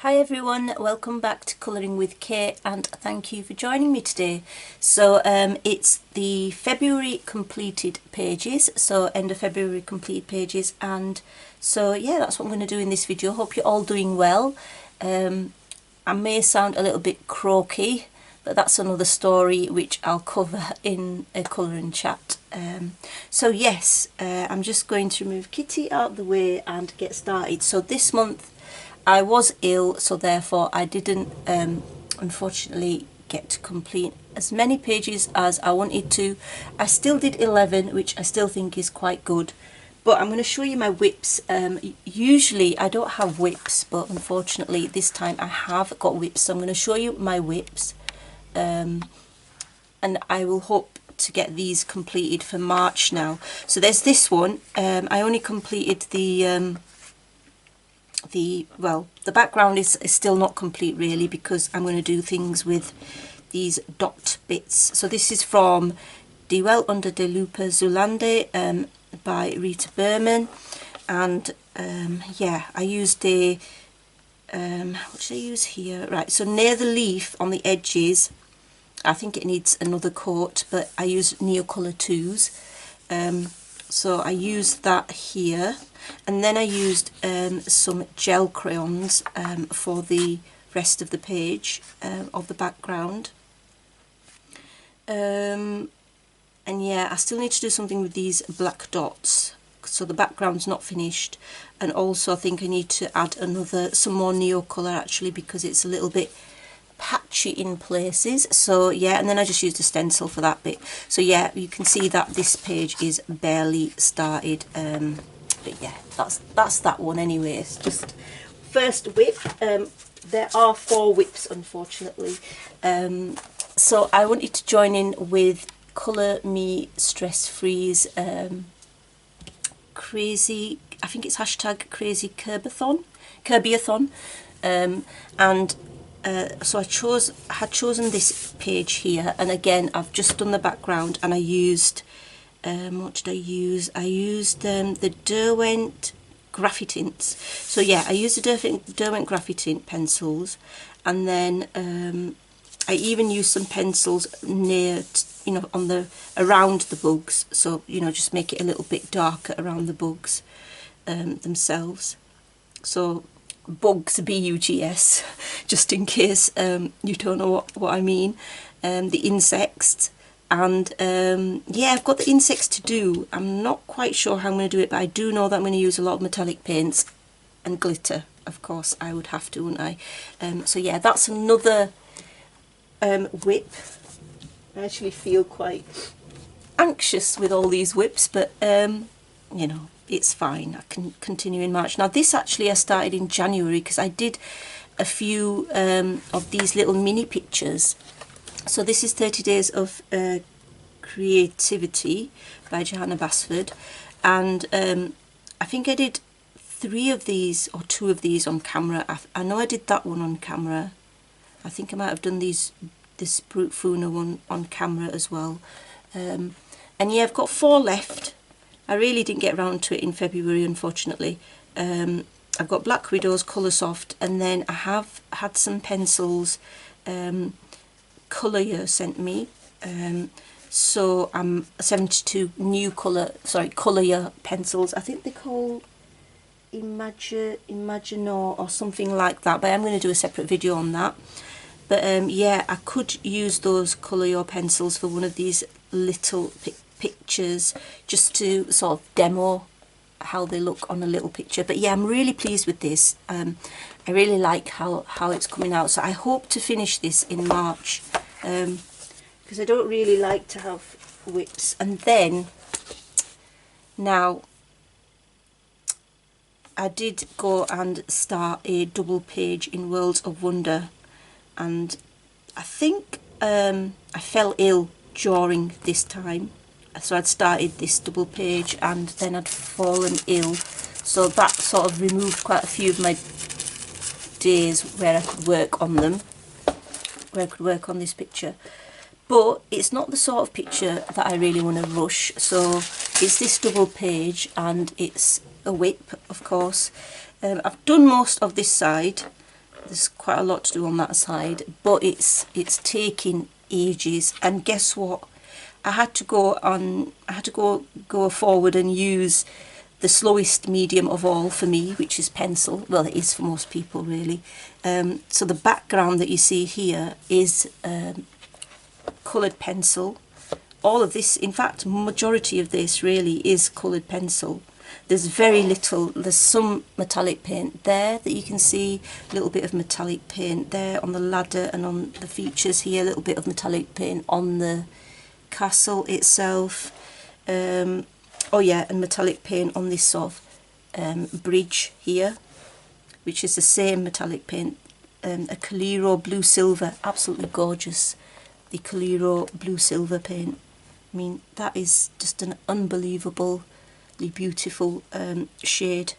Hi everyone, welcome back to Colouring with Kate and thank you for joining me today. So it's the February completed pages, so end of February completed pages, and so yeah, that's what I'm going to do in this video. Hope you're all doing well. I may sound a little bit croaky, but that's another story which I'll cover in a colouring chat. So yes, I'm just going to remove Kitty out of the way and get started. So this month I was ill, so therefore I didn't unfortunately get to complete as many pages as I wanted to. I still did 11, which I still think is quite good, but I'm going to show you my whips. Usually I don't have whips, but unfortunately this time I have got whips, so I'm going to show you my whips, and I will hope to get these completed for March now. So there's this one. I only completed the background is still not complete really, because I'm going to do things with these dot bits. So this is from Die Welt unter der Lupe Zulande by Rita Berman, and yeah, I used a what should I use here? Right, so near the leaf on the edges, I think it needs another coat, but I use Neocolor 2s. So I used that here, and then I used some gel crayons for the rest of the page of the background. And yeah, I still need to do something with these black dots, so the background's not finished, and also I think I need to add some more Neocolor actually, because it's a little bit patchy in places. So yeah, and then I just used a stencil for that bit. So yeah, you can see that this page is barely started, but yeah, that's that one anyway. It's just first whip. There are 4 whips unfortunately, so I wanted to join in with Colour Me Stress Free's crazy, I think it's hashtag crazy Kirby-a-thon, and so I had chosen this page here, and again I've just done the background, and I used what did I use? I used the Derwent Graphitints. So yeah, I used the Derwent Graphitint pencils, and then I even used some pencils near, you know, around the bugs, so you know, just make it a little bit darker around the bugs themselves. So bugs, B-U-G-S, just in case you don't know what I mean. The insects, and yeah, I've got the insects to do. I'm not quite sure how I'm going to do it, but I do know that I'm going to use a lot of metallic paints and glitter. Of course I would have to, wouldn't I? So yeah, that's another whip. I actually feel quite anxious with all these whips, but you know, it's fine. I can continue in March. Now this actually I started in January, because I did a few of these little mini pictures. So this is 30 Days of Creativity by Johanna Basford, and I think I did 3 of these or 2 of these on camera. I know I did that one on camera. I think I might have done this Brute Funa one on camera as well. And yeah, I've got 4 left. I really didn't get around to it in February, unfortunately. I've got Black Widow's Colour Soft, and then I have had some pencils Colour sent me. So I'm 72 new Colour pencils. I think they're called Imaginor or something like that, but I'm going to do a separate video on that. But yeah, I could use those Colour pencils for one of these little pictures, just to sort of demo how they look on a little picture. But yeah, I'm really pleased with this. I really like how it's coming out, so I hope to finish this in March, because I don't really like to have whips. And then now I did go and start a double page in Worlds of Wonder, and I think I fell ill during this time. So I'd started this double page and then I'd fallen ill, so that sort of removed quite a few of my days where I could work on them, where I could work on this picture. But it's not the sort of picture that I really want to rush, so it's this double page and it's a whip, of course. I've done most of this side, there's quite a lot to do on that side, but it's taking ages. And guess what? I had to go forward and use the slowest medium of all for me, which is pencil. Well, it is for most people, really. So the background that you see here is coloured pencil. All of this, in fact, majority of this really is coloured pencil. There's very little, there's some metallic paint there that you can see, a little bit of metallic paint there on the ladder and on the features here, a little bit of metallic paint on the castle itself. Oh yeah, and metallic paint on this sort of bridge here, which is the same metallic paint, a Coliro blue silver, absolutely gorgeous, the Coliro blue silver paint. I mean, that is just an unbelievably beautiful shade.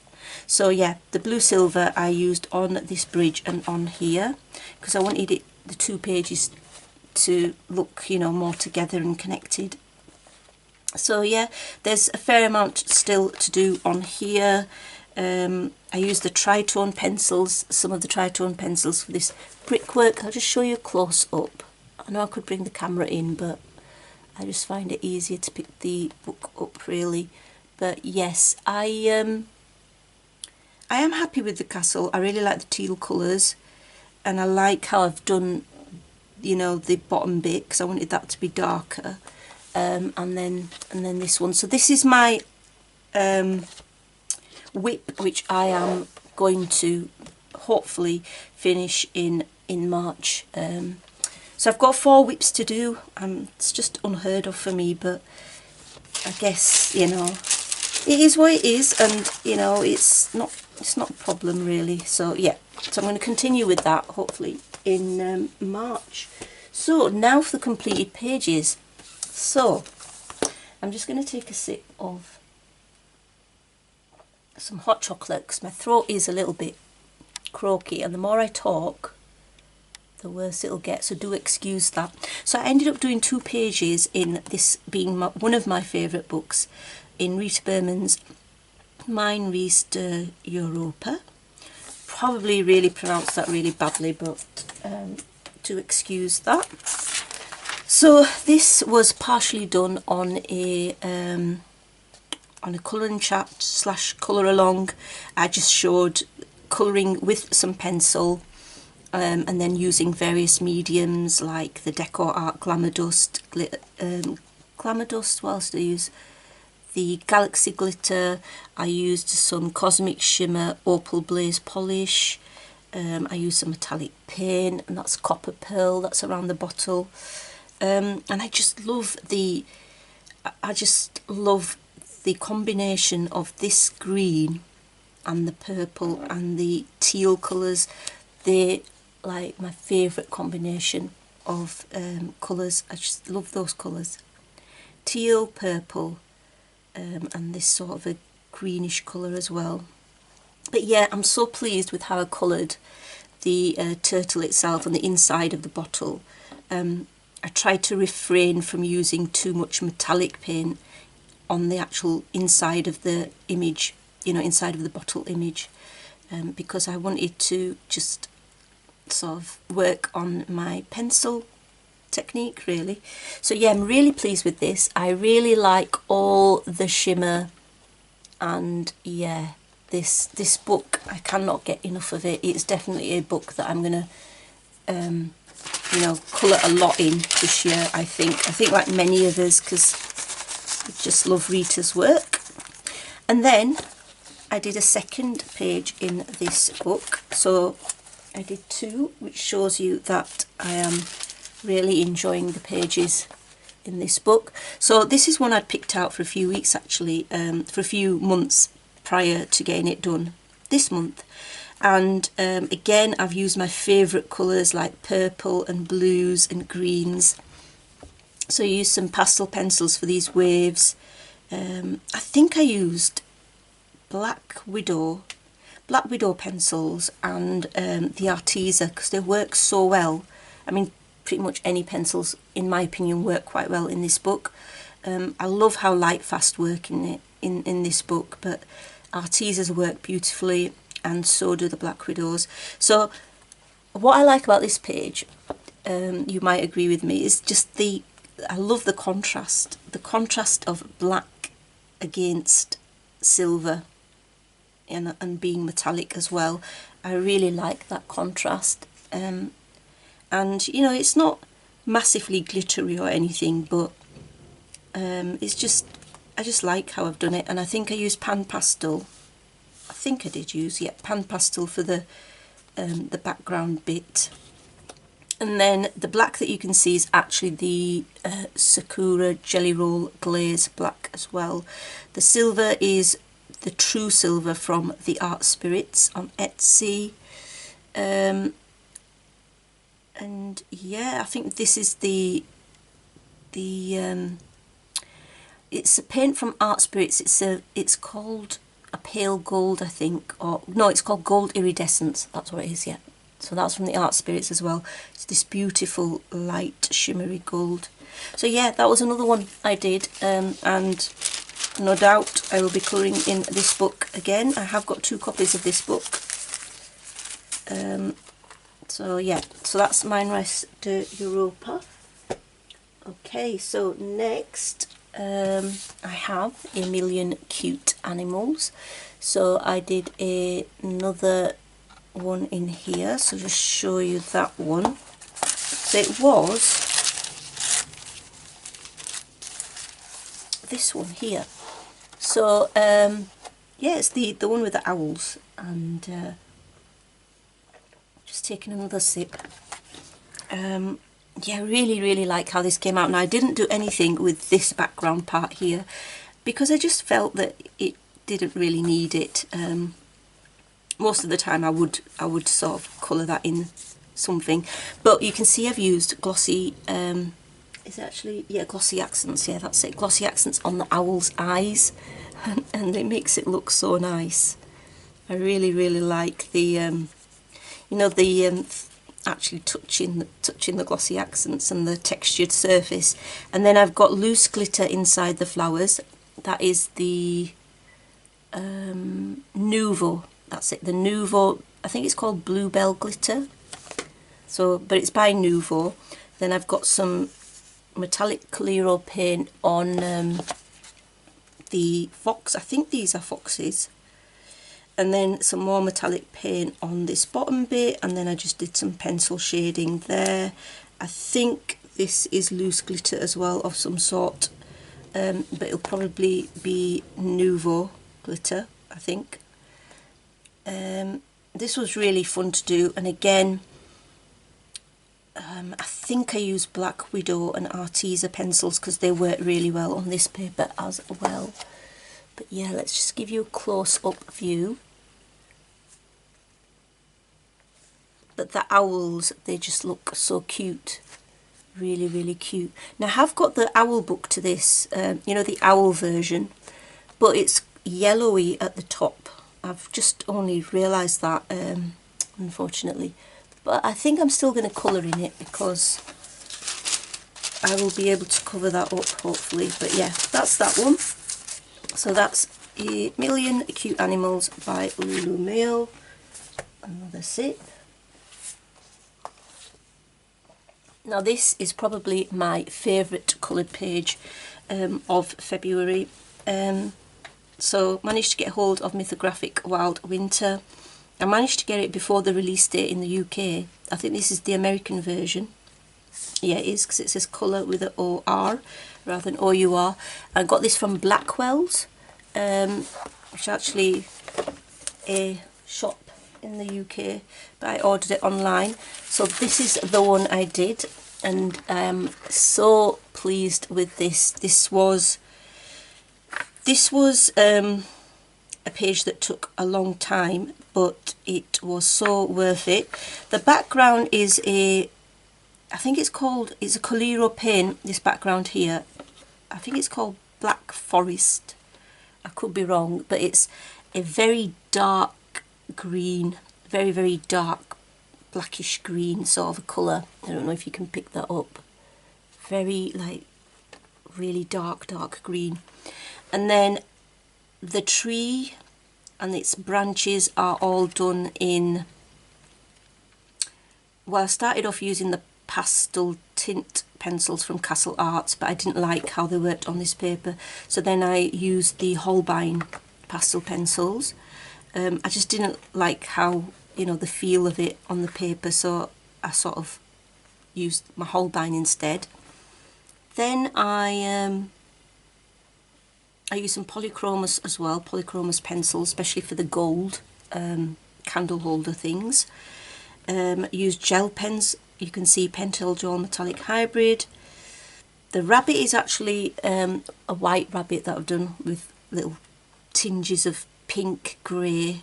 So yeah, the blue silver I used on this bridge and on here, because I wanted it, the two pages to look, you know, more together and connected. So yeah, there's a fair amount still to do on here. I used the tritone pencils, some of the tritone pencils for this brickwork. I'll just show you close up. I know I could bring the camera in, but I just find it easier to pick the book up really. But yes, I am happy with the castle. I really like the teal colours, and I like how I've done, you know, the bottom bit, because I wanted that to be darker. And then this one. So this is my whip, which I am going to hopefully finish in March. So I've got 4 whips to do. It's just unheard of for me, but I guess, you know, it is what it is, and you know, it's not a problem really. So yeah, so I'm going to continue with that hopefully in March. So now for the completed pages. So I'm just going to take a sip of some hot chocolate, because my throat is a little bit croaky, and the more I talk, the worse it'll get, so do excuse that. So I ended up doing 2 pages in this, being one of my favourite books, in Rita Berman's Mein Riester Europa. Probably really pronounced that really badly, but do excuse that. So this was partially done on a colouring chat / colour along. I just showed colouring with some pencil, and then using various mediums like the Decor Art Glamour Dust, Glamour Dust. What else did I use? The Galaxy Glitter. I used some Cosmic Shimmer Opal Blaze Polish. I used some metallic paint, and that's Copper Pearl. That's around the bottle. And I just love the combination of this green and the purple and the teal colours. They're like my favourite combination of colours. I just love those colours. Teal, purple, and this sort of a greenish colour as well. But yeah, I'm so pleased with how I coloured the turtle itself and the inside of the bottle. I tried to refrain from using too much metallic paint on the actual inside of the image, you know, inside of the bottle image, because I wanted to just sort of work on my pencil technique really. So yeah, I'm really pleased with this. I really like all the shimmer, and yeah, this book, I cannot get enough of it. It's definitely a book that I'm gonna you know, colour a lot in this year, I think like many others, because I just love Rita's work. And then I did a second page in this book, so I did 2, which shows you that I am really enjoying the pages in this book. So this is one I'd picked out for a few weeks actually, for a few months prior to getting it done this month. And again, I've used my favourite colours like purple and blues and greens. So I used some pastel pencils for these waves. I think I used Black Widow pencils and the Arteza, because they work so well. I mean, pretty much any pencils, in my opinion, work quite well in this book. I love how light fast work in this book, but Artezas work beautifully, and so do the Black Widows. So what I like about this page, you might agree with me, is just I love the contrast of black against silver and being metallic as well. I really like that contrast. And you know, it's not massively glittery or anything, but it's just, I just like how I've done it. And I think I used pan pastel. I think I did use, yeah, pan pastel for the background bit. And then the black that you can see is actually the Sakura Jelly Roll Glaze black as well. The silver is the true silver from the Art Spirits on Etsy. And yeah, I think this is it's a paint from Art Spirits. It's called a pale gold, I think, or no, it's called gold iridescence. That's what it is, yeah. So that's from the Art Spirits as well. It's this beautiful light shimmery gold. So yeah, that was another one I did, and no doubt I will be colouring in this book again. I have got 2 copies of this book. So yeah, so that's Mine Rest de Europa. Okay, so next I have A Million Cute Animals. So I did another one in here, so just show you that one. So it was this one here. So yeah, it's the one with the owls, and just taking another sip. Yeah, really like how this came out. Now I didn't do anything with this background part here because I just felt that it didn't really need it. Most of the time I would sort of colour that in something, but you can see I've used glossy is it actually, yeah, glossy accents, yeah, that's it, glossy accents on the owl's eyes, and it makes it look so nice. I really like the you know, the actually touching the glossy accents and the textured surface. And then I've got loose glitter inside the flowers. That is the Nouveau, that's it, the Nouveau, I think it's called Bluebell glitter. So, but it's by Nouveau. Then I've got some metallic Clearo paint on the fox, I think these are foxes. And then some more metallic paint on this bottom bit, and then I just did some pencil shading there. I think this is loose glitter as well of some sort, but it'll probably be Nouveau glitter, I think. This was really fun to do, and again, I think I used Black Widow and Arteza pencils because they work really well on this paper as well. But yeah, let's just give you a close-up view. But the owls, they just look so cute, really cute. Now I have got the owl book to this, you know, the owl version, but it's yellowy at the top. I've just only realised that, unfortunately. But I think I'm still going to colour in it because I will be able to cover that up hopefully. But yeah, that's that one. So that's A Million Cute Animals by Lumeo. Another sip. Now this is probably my favourite coloured page of February. So managed to get hold of Mythographic Wild Winter. I managed to get it before the release date in the UK. I think this is the American version. Yeah, it is, because it says colour with an O-R rather than O-U-R. I got this from Blackwell's, which is actually a shop in the UK, but I ordered it online. So this is the one I did, and I am so pleased with this. This was a page that took a long time, but it was so worth it. The background is I think it's a Clearo paint, this background here. I think it's called Black Forest. I could be wrong, but it's a very dark green, very dark blackish green sort of a colour. I don't know if you can pick that up. Very, like, really dark green. And then the tree and its branches are all done in well, I started off using the pastel tint pencils from Castle Arts, but I didn't like how they worked on this paper, so then I used the Holbein pastel pencils. I just didn't like how, you know, the feel of it on the paper, so I sort of used my Holbein instead. Then I use some polychromos as well, polychromos pencils, especially for the gold candle holder things. Use gel pens. You can see Pentel Gel Metallic Hybrid. The rabbit is actually a white rabbit that I've done with little tinges of pink, grey.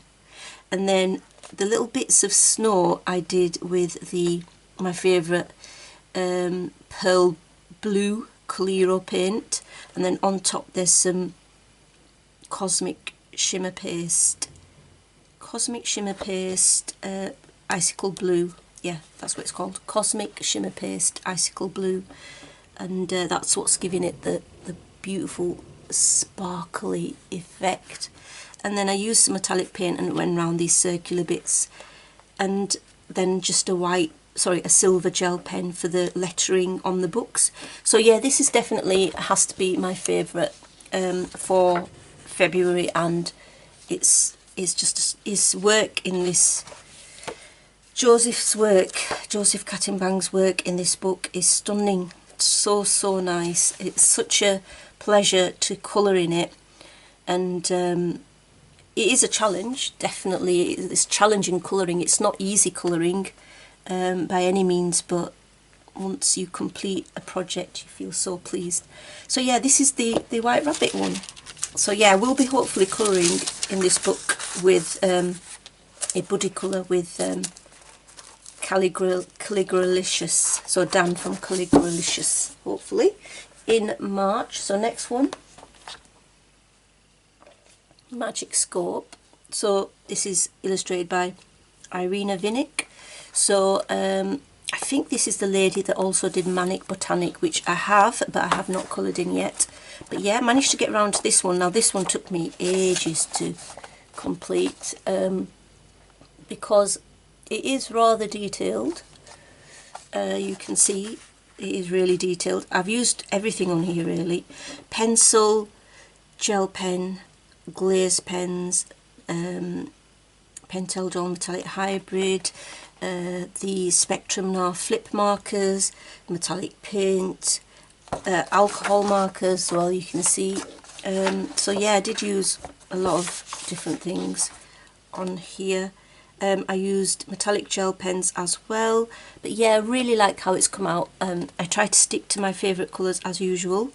And then the little bits of snow I did with my favourite pearl blue Coliro paint. And then on top there's some Cosmic Shimmer Paste. Icicle Blue. Yeah, that's what it's called. Cosmic Shimmer Paste Icicle Blue. And that's what's giving it the beautiful sparkly effect. And then I used some metallic paint and went around these circular bits. And then just a silver gel pen for the lettering on the books. So yeah, this is definitely has to be my favourite for February, and it's just his work in this, Joseph Kattenbang's work in this book is stunning. So nice. It's such a pleasure to colour in it, and it is a challenge, definitely. It's challenging colouring. It's not easy colouring by any means, but once you complete a project you feel so pleased. So yeah, this is the White Rabbit one. So yeah, we'll be hopefully colouring in this book with a buddy colour with Calligralicious, so Dan from Calligralicious, hopefully in March. So next one, Magic Scope. So this is illustrated by Irina Vinnick. So I think this is the lady that also did Manic Botanic, which I have, but I have not coloured in yet. But yeah, I managed to get around to this one. Now this one took me ages to complete because it is rather detailed. You can see it is really detailed. I've used everything on here really. Pencil, gel pen, glaze pens, Pentel Gel Metallic Hybrid, the Spectrum Noir flip markers, metallic paint, alcohol markers as well, you can see. So yeah, I did use a lot of different things on here. I used metallic gel pens as well, but yeah, I really like how it's come out. I try to stick to my favourite colours as usual,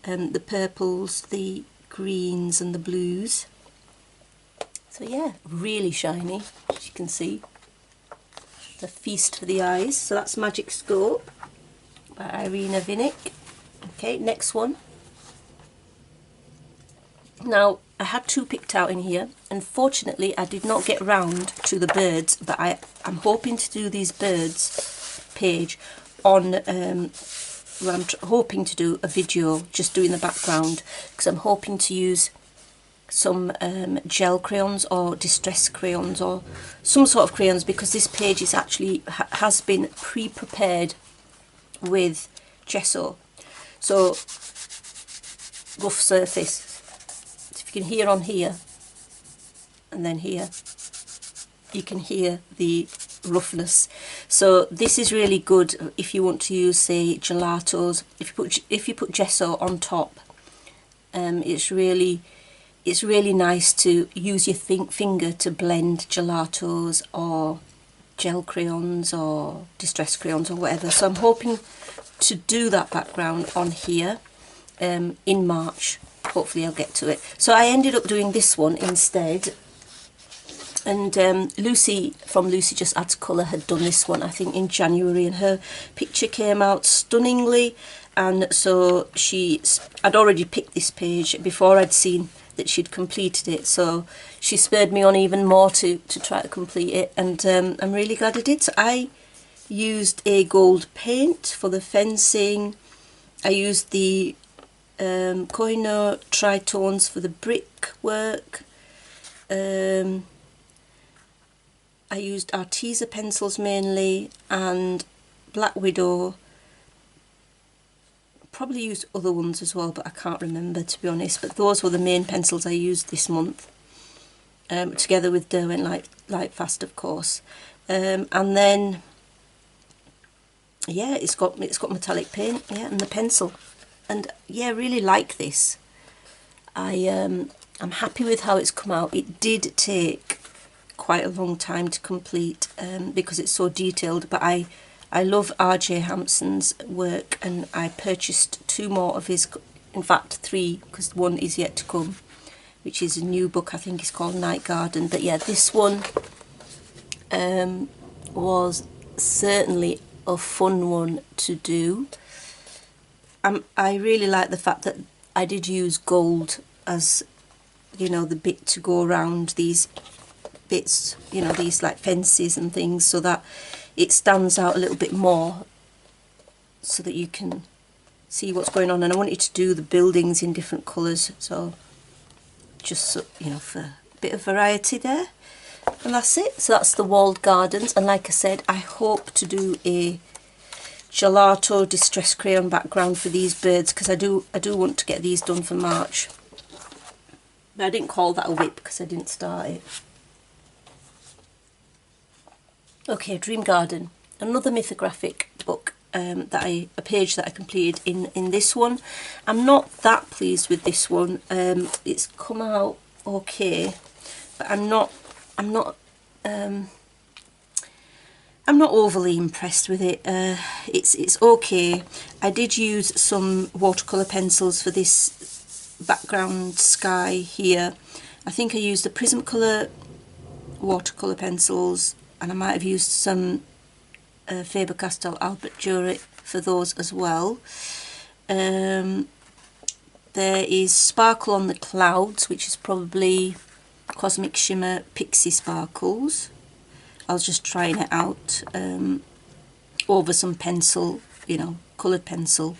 the purples, the greens and the blues. So yeah, really shiny, as you can see. It's a feast for the eyes. So that's Magic Scope by Irina Vinnick. Okay, next one. Now, I had two picked out in here. Unfortunately, I did not get round to the birds, but I'm hoping to do these birds page on, well, I'm hoping to do a video just doing the background, because I'm hoping to use some gel crayons or distress crayons or some sort of crayons, because this page is actually has been pre-prepared with gesso. So, rough surface. So if you can hear on here and then here, you can hear the roughness. So this is really good if you want to use, say, gelatos. If you put gesso on top, it's really nice to use your finger to blend gelatos or gel crayons or distress crayons or whatever. So I'm hoping to do that background on here in March. Hopefully I'll get to it. So I ended up doing this one instead. And Lucy from Lucy Just Adds Colour had done this one, I think, in January, and her picture came out stunningly. And so I'd already picked this page before I'd seen that she'd completed it, so she spurred me on even more to try to complete it, and I'm really glad I did. So I used a gold paint for the fencing. I used the Kohinoor tritones for the brickwork. I used Arteza pencils mainly, and Black Widow. Probably used other ones as well, but I can't remember, to be honest. But those were the main pencils I used this month, together with Derwent Light Fast, of course. And then, yeah, it's got metallic paint, yeah, and the pencil, and yeah, really like this. I'm happy with how it's come out. It did take quite a long time to complete because it's so detailed, but I love R.J. Hampson's work, and I purchased 2 more of his, in fact 3, because one is yet to come, which is a new book. I think it's called Night Garden. But yeah, this one was certainly a fun one to do. I really like the fact that I did use gold as, you know, the bit to go around these bits, you know, these like fences and things, so that it stands out a little bit more, so that you can see what's going on. And I wanted to do the buildings in different colours, so just so, you know, for a bit of variety there. And that's it. So that's the walled gardens. And like I said, I hope to do a gelato distress crayon background for these birds, because I do want to get these done for March. But I didn't call that a whip because I didn't start it. Okay, Dream Garden, another mythographic book, a page that I completed in this one. I'm not that pleased with this one. It's come out okay, but I'm not overly impressed with it. It's okay. I did use some watercolour pencils for this background sky here. I think I used the Prismacolor watercolour pencils, and I might have used some Faber-Castell Albert Duret for those as well. There is Sparkle on the Clouds, which is probably Cosmic Shimmer Pixie Sparkles. I was just trying it out over some pencil, you know, coloured pencil.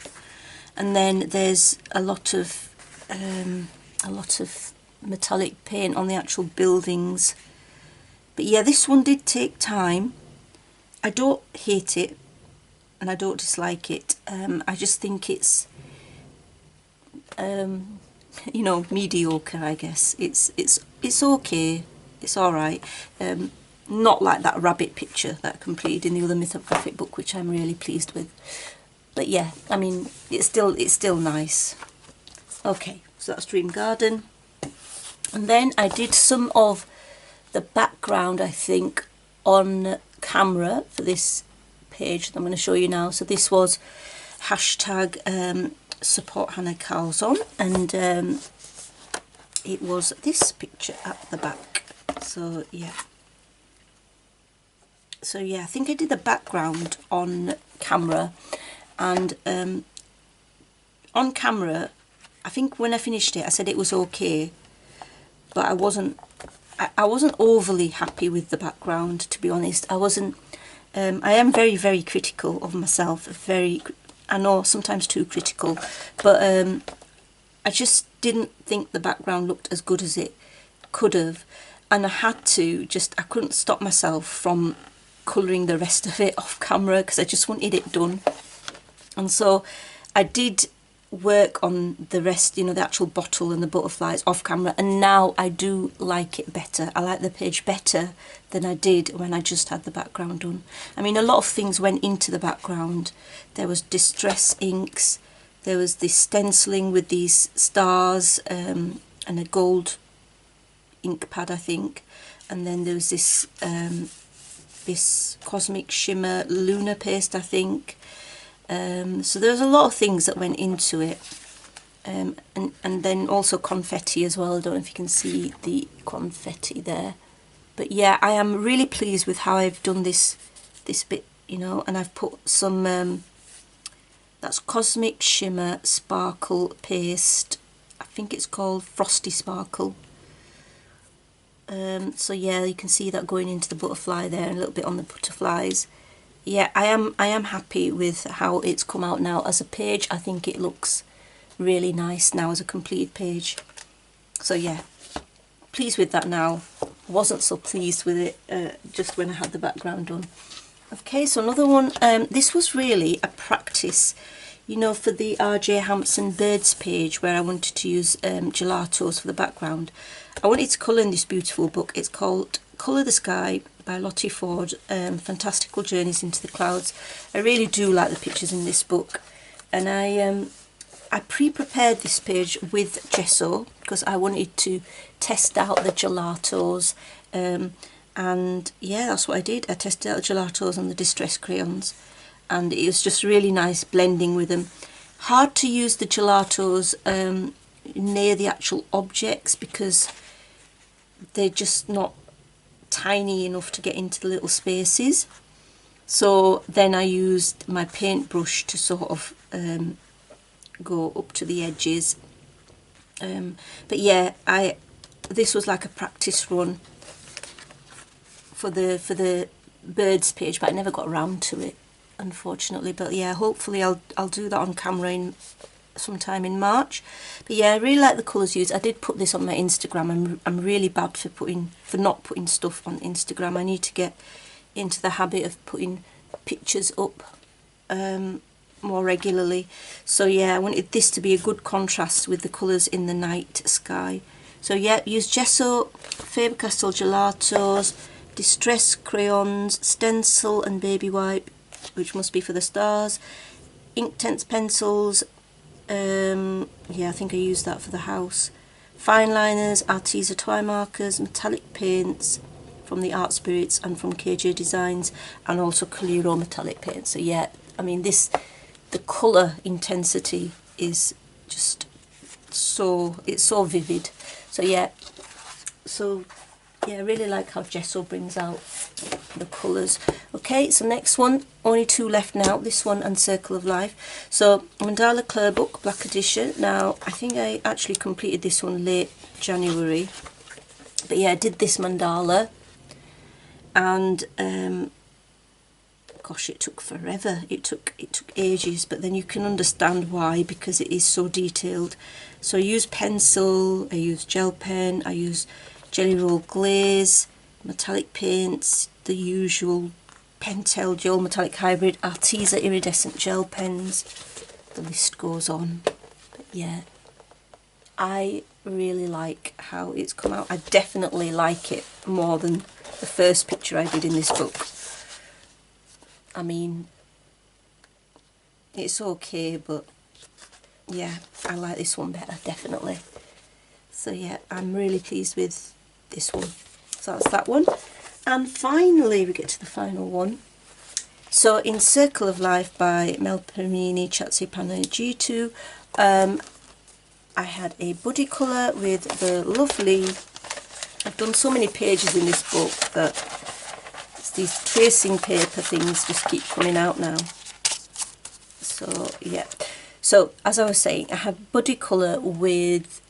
And then there's a lot of metallic paint on the actual buildings. But yeah, this one did take time. I don't hate it and I don't dislike it. I just think it's you know, mediocre, I guess. It's okay. It's all right. Not like that rabbit picture that I completed in the other mythographic book, which I'm really pleased with. But yeah, I mean, it's still nice. Okay, so that's Dream Garden. And then I did some of the background, I think, on camera for this page that I'm going to show you now. So this was hashtag support Hannah Carlson, and it was this picture at the back. So yeah, I think I did the background on camera, and on camera, I think when I finished it I said it was okay, but I wasn't overly happy with the background, to be honest. I wasn't. I am very, very critical of myself. I know, sometimes too critical, but I just didn't think the background looked as good as it could have, and I couldn't stop myself from colouring the rest of it off camera because I just wanted it done. And so I did work on the rest, you know, the actual bottle and the butterflies off camera, and now I do like it better. I like the page better than I did when I just had the background done. I mean, a lot of things went into the background. There was distress inks, there was this stenciling with these stars and a gold ink pad, I think, and then there was this this Cosmic Shimmer Lunar paste, I think. So there's a lot of things that went into it, and then also confetti as well. I don't know if you can see the confetti there, but yeah, I am really pleased with how I've done this bit, you know. And I've put some that's Cosmic Shimmer Sparkle paste. I think it's called Frosty Sparkle. So yeah, you can see that going into the butterfly there, and a little bit on the butterflies. Yeah, I am happy with how it's come out now as a page. I think it looks really nice now as a completed page. So yeah, pleased with that now. wasn't so pleased with it just when I had the background done. Okay, so another one, this was really a practice, you know, for the R.J. Hampson Birds page where I wanted to use gelatos for the background. I wanted to colour in this beautiful book. It's called Colour the Sky by Lottie Ford, Fantastical Journeys into the Clouds. I really do like the pictures in this book, and I pre-prepared this page with gesso because I wanted to test out the gelatos, and yeah, that's what I did. I tested out the gelatos on the distress crayons, and it was just really nice blending with them. Hard to use the gelatos near the actual objects because they're just not tiny enough to get into the little spaces. So then I used my paintbrush to sort of go up to the edges. But yeah, this was like a practice run for the birds page, but I never got around to it, unfortunately. But yeah, hopefully I'll do that on camera sometime in March. But yeah, I really like the colours used. I did put this on my Instagram. I'm really bad for not putting stuff on Instagram. I need to get into the habit of putting pictures up more regularly. So yeah, I wanted this to be a good contrast with the colours in the night sky. So yeah, use gesso, Faber-Castell gelatos, distress crayons, stencil and baby wipe, which must be for the stars, Inktense pencils, yeah, I think I used that for the house, fine liners, Arteza toy markers, metallic paints from the Art Spirits and from KJ Designs, and also Calero metallic paint. So yeah, I mean the colour intensity is just it's so vivid. So yeah, I really like how gesso brings out the colours. Okay, so next one, only two left now, this one and Circle of Life. So Mandala Clare book, black edition. Now I think I actually completed this one late January, but yeah, I did this mandala, and gosh, it took forever. It took ages, but then you can understand why, because it is so detailed. So I use pencil, I use gel pen, I use jelly roll glaze, metallic paints, the usual Pentel Gel Metallic Hybrid, Arteza iridescent gel pens, the list goes on. But yeah, I really like how it's come out. I definitely like it more than the first picture I did in this book. I mean, it's okay, but yeah, I like this one better, definitely. So yeah, I'm really pleased with this one. So that's that one. And finally we get to the final one. So in Circle of Life by Mel Perini, Chatsipana G2, I had a buddy colour with the lovely, I've done so many pages in this book that these tracing paper things just keep coming out now. So yeah, so as I was saying, I have buddy colour with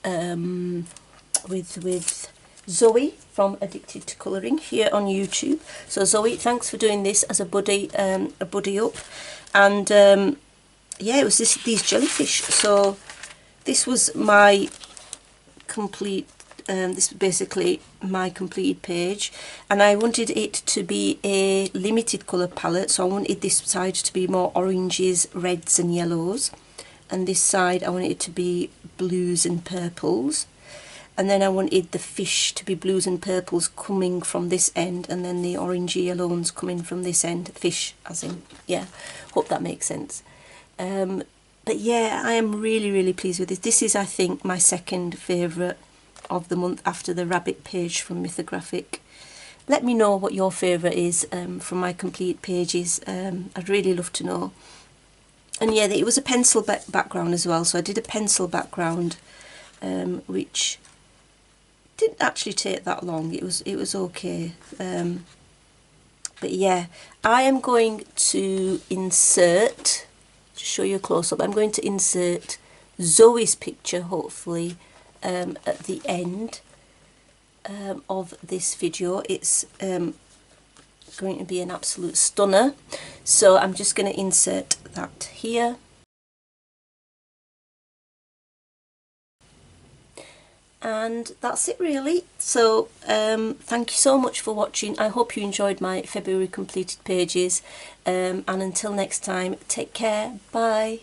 Zoe from Addicted to Colouring here on YouTube. So Zoe, thanks for doing this as a buddy up. And yeah, it was these jellyfish. So this was my complete, this is basically my completed page, and I wanted it to be a limited colour palette. So I wanted this side to be more oranges, reds and yellows, and this side I wanted it to be blues and purples. And then I wanted the fish to be blues and purples coming from this end, and then the orangey yellows coming from this end. Fish, as in, yeah, hope that makes sense. But yeah, I am really pleased with this. This is, I think, my second favourite of the month after the rabbit page from Mythographic. Let me know what your favourite is from my complete pages. I'd really love to know. And yeah, it was a pencil background as well, so I did a pencil background, which didn't actually take that long. It was okay. But yeah, I am going to insert, to show you a close-up, I'm going to insert Zoe's picture, hopefully, at the end of this video. It's going to be an absolute stunner. So I'm just going to insert that here. And that's it really. So thank you so much for watching. I hope you enjoyed my February completed pages, and until next time, take care. Bye.